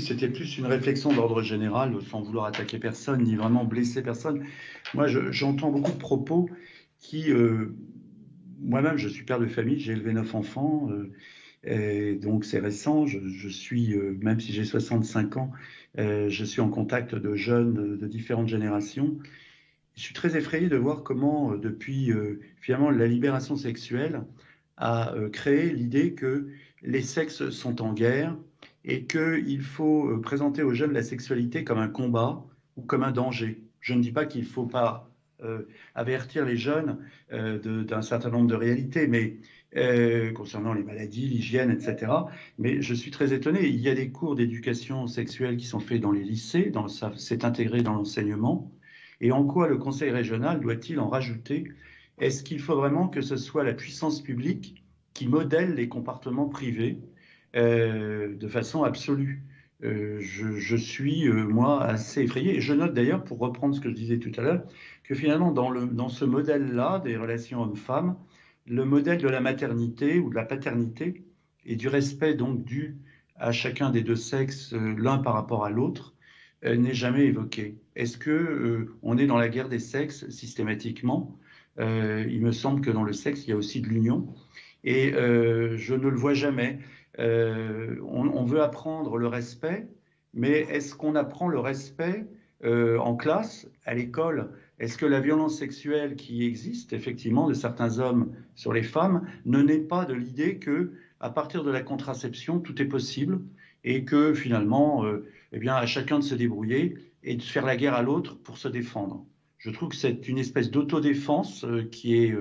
c'était plus une réflexion d'ordre général, sans vouloir attaquer personne, ni vraiment blesser personne. Moi, j'entends beaucoup de propos qui, moi-même, je suis père de famille, j'ai élevé 9 enfants, et donc c'est récent. Je suis, même si j'ai 65 ans, je suis en contact de jeunes de différentes générations. Je suis très effrayé de voir comment, depuis finalement la libération sexuelle, a créé l'idée que les sexes sont en guerre et qu'il faut présenter aux jeunes la sexualité comme un combat ou comme un danger. Je ne dis pas qu'il ne faut pas avertir les jeunes d'un certain nombre de réalités, mais concernant les maladies, l'hygiène, etc. Mais je suis très étonné. Il y a des cours d'éducation sexuelle qui sont faits dans les lycées, c'est intégré dans l'enseignement. Et en quoi le conseil régional doit-il en rajouter? Est-ce qu'il faut vraiment que ce soit la puissance publique qui modèle les comportements privés de façon absolue? Je suis, moi, assez effrayé. Et je note d'ailleurs, pour reprendre ce que je disais tout à l'heure, que finalement, dans ce modèle-là des relations hommes-femmes, le modèle de la maternité ou de la paternité et du respect donc dû à chacun des deux sexes, l'un par rapport à l'autre, n'est jamais évoqué. Est-ce que on est dans la guerre des sexes systématiquement? Il me semble que dans le sexe, il y a aussi de l'union. Et je ne le vois jamais. On veut apprendre le respect, mais est-ce qu'on apprend le respect en classe, à l'école? Est-ce que la violence sexuelle qui existe effectivement de certains hommes sur les femmes ne naît pas de l'idée que, à partir de la contraception, tout est possible et que finalement, eh bien, à chacun de se débrouiller et de faire la guerre à l'autre pour se défendre? Je trouve que c'est une espèce d'autodéfense qui est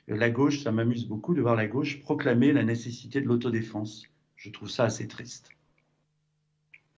la gauche. Ça m'amuse beaucoup de voir la gauche proclamer la nécessité de l'autodéfense. Je trouve ça assez triste.